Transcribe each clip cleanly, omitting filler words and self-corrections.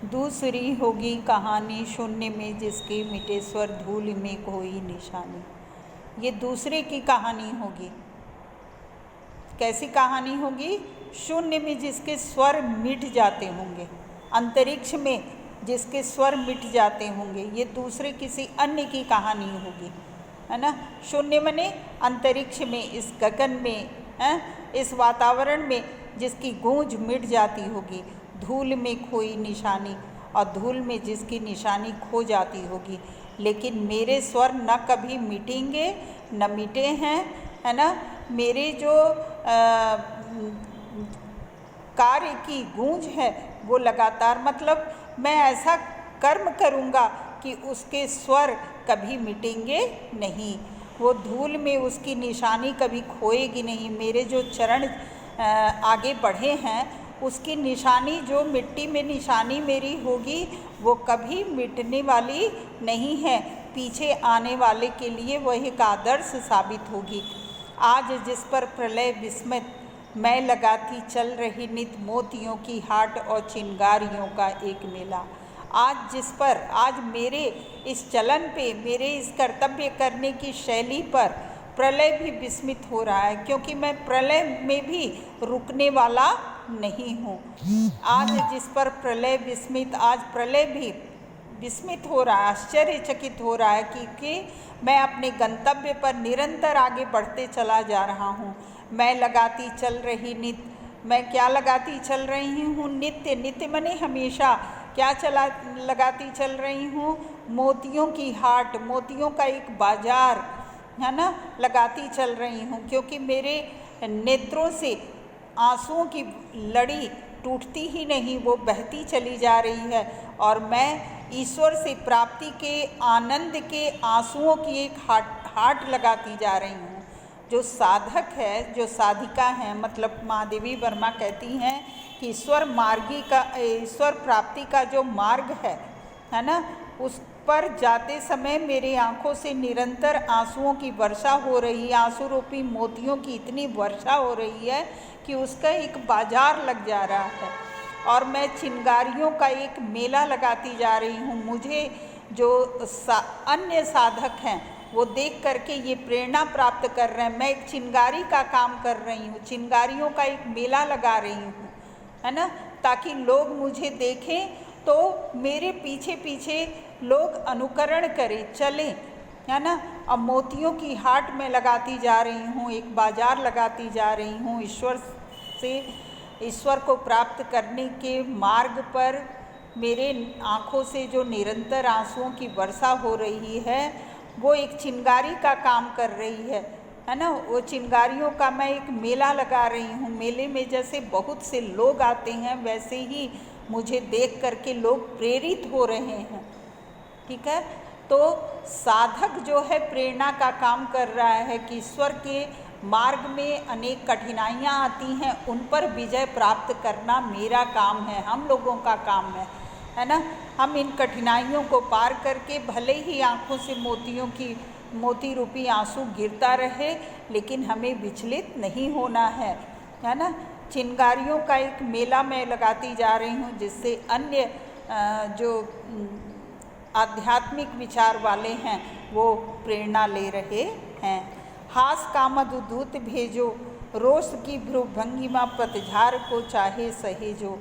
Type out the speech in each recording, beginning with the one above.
दूसरी होगी कहानी शून्य में जिसके मिटे स्वर धूल में कोई निशानी। ये दूसरे की कहानी होगी। कैसी कहानी होगी? शून्य में जिसके स्वर मिट जाते होंगे, अंतरिक्ष में जिसके स्वर मिट जाते होंगे, ये दूसरे किसी अन्य की कहानी होगी, है ना। शून्य मने अंतरिक्ष में, इस गगन में, इस वातावरण में जिसकी गूंज मिट जाती होगी, धूल में खोई निशानी, और धूल में जिसकी निशानी खो जाती होगी। लेकिन मेरे स्वर न कभी मिटेंगे, न मिटे हैं, है ना। मेरे जो कार्य की गूंज है वो लगातार, मतलब मैं ऐसा कर्म करूँगा कि उसके स्वर कभी मिटेंगे नहीं, वो धूल में उसकी निशानी कभी खोएगी नहीं। मेरे जो चरण आगे बढ़े हैं उसकी निशानी, जो मिट्टी में निशानी मेरी होगी, वो कभी मिटने वाली नहीं है। पीछे आने वाले के लिए वह एक आदर्श साबित होगी। आज जिस पर प्रलय विस्मित मैं लगाती चल रही नित मोतियों की हाट और चिंगारियों का एक मेला। आज जिस पर, आज मेरे इस चलन पे, मेरे इस कर्तव्य करने की शैली पर प्रलय भी विस्मित हो रहा है, क्योंकि मैं प्रलय में भी रुकने वाला नहीं हूँ। आज जिस पर प्रलय विस्मित, आज प्रलय भी विस्मित हो रहा है, आश्चर्यचकित हो रहा है, क्योंकि मैं अपने गंतव्य पर निरंतर आगे बढ़ते चला जा रहा हूँ। मैं लगाती चल रही नित्य, मैं क्या लगाती चल रही हूँ? नित्य। नित्य मने हमेशा। क्या लगाती चल रही हूँ? मोतियों की हाट, मोतियों का एक बाजार, है ना, लगाती चल रही हूँ, क्योंकि मेरे नेत्रों से आंसुओं की लड़ी टूटती ही नहीं, वो बहती चली जा रही है, और मैं ईश्वर से प्राप्ति के आनंद के आंसुओं की एक हाट लगाती जा रही हूँ। जो साधक है, जो साधिका है, मतलब महादेवी वर्मा कहती हैं कि ईश्वर मार्गी का, ईश्वर प्राप्ति का जो मार्ग है ना, उस पर जाते समय मेरी आंखों से निरंतर आंसुओं की वर्षा हो रही है। आंसू रूपी मोतियों की इतनी वर्षा हो रही है कि उसका एक बाजार लग जा रहा है, और मैं चिंगारियों का एक मेला लगाती जा रही हूँ। मुझे जो अन्य साधक हैं वो देख करके ये प्रेरणा प्राप्त कर रहे हैं। मैं एक चिंगारी का काम कर रही हूँ, चिंगारियों का एक मेला लगा रही हूँ, है ना, ताकि लोग मुझे देखें तो मेरे पीछे पीछे लोग अनुकरण करें, चलें, है ना। अब मोतियों की हाट में लगाती जा रही हूँ, एक बाजार लगाती जा रही हूँ। ईश्वर से, ईश्वर को प्राप्त करने के मार्ग पर मेरे आँखों से जो निरंतर आंसुओं की वर्षा हो रही है, वो एक चिंगारी का काम कर रही है ना। वो चिंगारियों का मैं एक मेला लगा रही हूँ। मेले में जैसे बहुत से लोग आते हैं, वैसे ही मुझे देख करके लोग प्रेरित हो रहे हैं, ठीक है। तो साधक जो है प्रेरणा का काम कर रहा है कि ईश्वर के मार्ग में अनेक कठिनाइयाँ आती हैं, उन पर विजय प्राप्त करना मेरा काम है, हम लोगों का काम है ना। हम इन कठिनाइयों को पार करके, भले ही आँखों से मोती रूपी आंसू गिरता रहे, लेकिन हमें विचलित नहीं होना है ना। चिंगारियों का एक मेला मैं लगाती जा रही हूँ, जिससे अन्य जो आध्यात्मिक विचार वाले हैं वो प्रेरणा ले रहे हैं। हास का मधुदूत भेजो, रोष की भ्रुभंगिमा पतझार को चाहे सहेजो।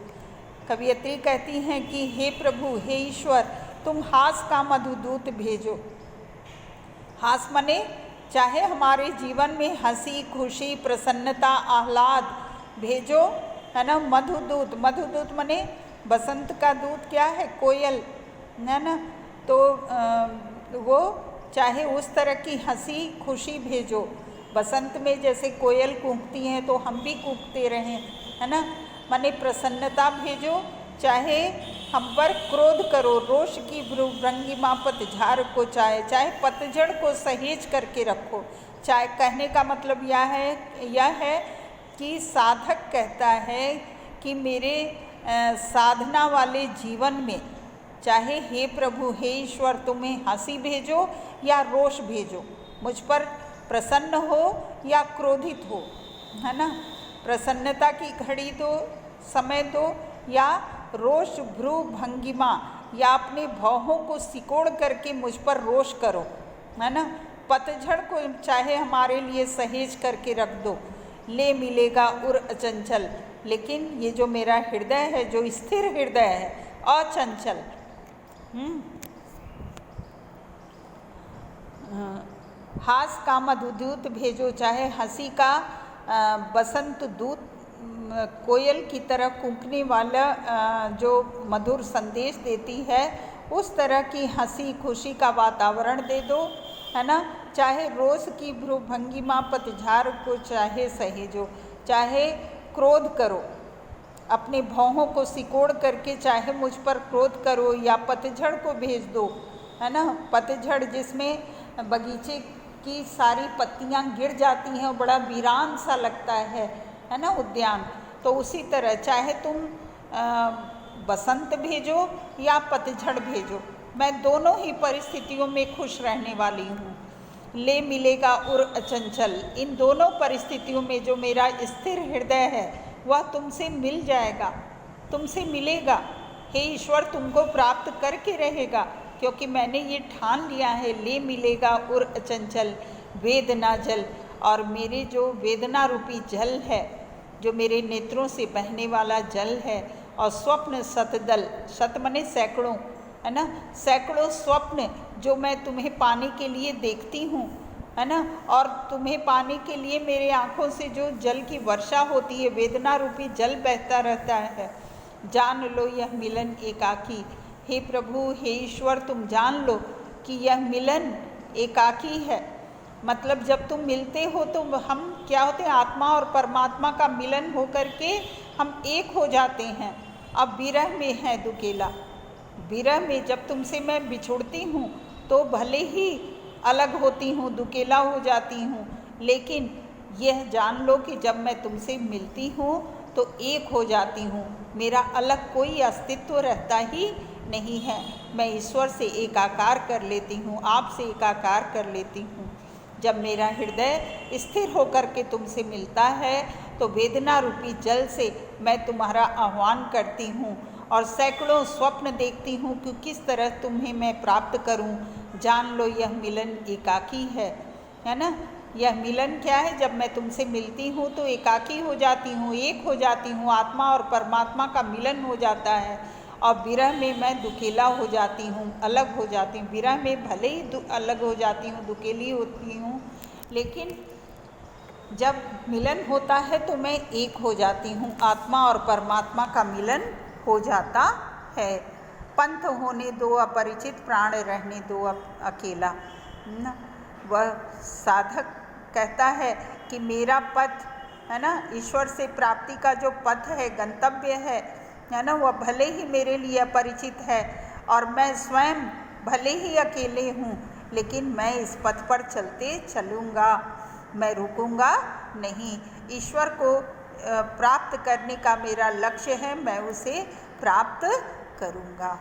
कवियत्री कहती हैं कि हे प्रभु, हे ईश्वर, तुम हास का मधुदूत भेजो। हास मने चाहे हमारे जीवन में हंसी, खुशी, प्रसन्नता, आह्लाद भेजो, है ना। मधुदूत, मधुदूत मने बसंत का दूत क्या है? कोयल, है ना। तो वो चाहे उस तरह की हंसी खुशी भेजो। बसंत में जैसे कोयल कूकती हैं तो हम भी कूकते रहें, है ना। माने प्रसन्नता भेजो, चाहे हम पर क्रोध करो, रोष की भ्रुभंगिमा पतझड़ को चाहे पतझड़ को सहेज करके रखो। चाहे, कहने का मतलब यह है कि साधक कहता है कि मेरे साधना वाले जीवन में चाहे हे प्रभु, हे ईश्वर, तुम्हें हंसी भेजो या रोष भेजो, मुझ पर प्रसन्न हो या क्रोधित हो, है ना। प्रसन्नता की घड़ी दो, समय दो, या रोष भ्रू भंगिमा या अपने भौहों को सिकोड़ करके मुझ पर रोष करो, है ना। पतझड़ को चाहे हमारे लिए सहेज करके रख दो, ले मिलेगा उर अचंचल। लेकिन ये जो मेरा हृदय है, जो स्थिर हृदय है, अचंचल, हास का मधुदूत भेजो, चाहे हंसी का बसंत दूत, कोयल की तरह कूकने वाला जो मधुर संदेश देती है, उस तरह की हंसी खुशी का वातावरण दे दो, है ना। चाहे रोष की भ्रूभंगिमा पतझड़ को चाहे सहेजो, चाहे क्रोध करो, अपने भौहों को सिकोड़ करके चाहे मुझ पर क्रोध करो या पतझड़ को भेज दो, है ना। पतझड़ जिसमें बगीचे की सारी पत्तियां गिर जाती हैं, बड़ा वीरान सा लगता है ना उद्यान। तो उसी तरह चाहे तुम बसंत भेजो या पतझड़ भेजो, मैं दोनों ही परिस्थितियों में खुश रहने वाली हूँ। ले मिलेगा उर अचंचल, इन दोनों परिस्थितियों में जो मेरा स्थिर हृदय है वह तुमसे मिल जाएगा, तुमसे मिलेगा। हे ईश्वर, तुमको प्राप्त करके रहेगा, क्योंकि मैंने ये ठान लिया है। ले मिलेगा उर अचंचल वेदना जल, और मेरे जो वेदना रूपी जल है, जो मेरे नेत्रों से बहने वाला जल है, और स्वप्न सतदल, शत मने सैकड़ों, है ना, सैकड़ों स्वप्न जो मैं तुम्हें पाने के लिए देखती हूँ, है ना, और तुम्हें पाने के लिए मेरे आँखों से जो जल की वर्षा होती है, वेदना रूपी जल बहता रहता है। जान लो यह मिलन एकाकी, हे प्रभु, हे ईश्वर, तुम जान लो कि यह मिलन एकाकी है। मतलब जब तुम मिलते हो तो हम क्या होते हैं, आत्मा और परमात्मा का मिलन हो करके हम एक हो जाते हैं। अब विरह में है दुकेला, विरह में जब तुमसे मैं बिछुड़ती हूँ तो भले ही अलग होती हूँ, दुकेला हो जाती हूँ, लेकिन यह जान लो कि जब मैं तुमसे मिलती हूँ तो एक हो जाती हूँ। मेरा अलग कोई अस्तित्व रहता ही नहीं है। मैं ईश्वर से एकाकार कर लेती हूँ, आपसे एकाकार कर लेती हूँ। जब मेरा हृदय स्थिर होकर के तुमसे मिलता है तो वेदना रूपी जल से मैं तुम्हारा आह्वान करती हूँ और सैकड़ों स्वप्न देखती हूँ कि किस तरह तुम्हें मैं प्राप्त करूँ। जान लो यह मिलन एकाकी है ना। यह मिलन क्या है, जब मैं तुमसे मिलती हूँ तो एकाकी हो जाती हूँ, एक हो जाती हूँ, आत्मा और परमात्मा का मिलन हो जाता है। और विरह में मैं दुकेला हो जाती हूँ, अलग हो जाती हूँ। विरह में भले ही अलग हो जाती हूँ, दुकेली होती हूँ, लेकिन जब मिलन होता है तो मैं एक हो जाती हूँ, आत्मा और परमात्मा का मिलन हो जाता है। पंथ होने दो अपरिचित, प्राण रहने दो अकेला। वह साधक कहता है कि मेरा पथ, है ना, ईश्वर से प्राप्ति का जो पथ है, गंतव्य है ना, वह भले ही मेरे लिए अपरिचित है और मैं स्वयं भले ही अकेले हूँ, लेकिन मैं इस पथ पर चलते चलूँगा, मैं रुकूँगा नहीं। ईश्वर को प्राप्त करने का मेरा लक्ष्य है, मैं उसे प्राप्त करूँगा।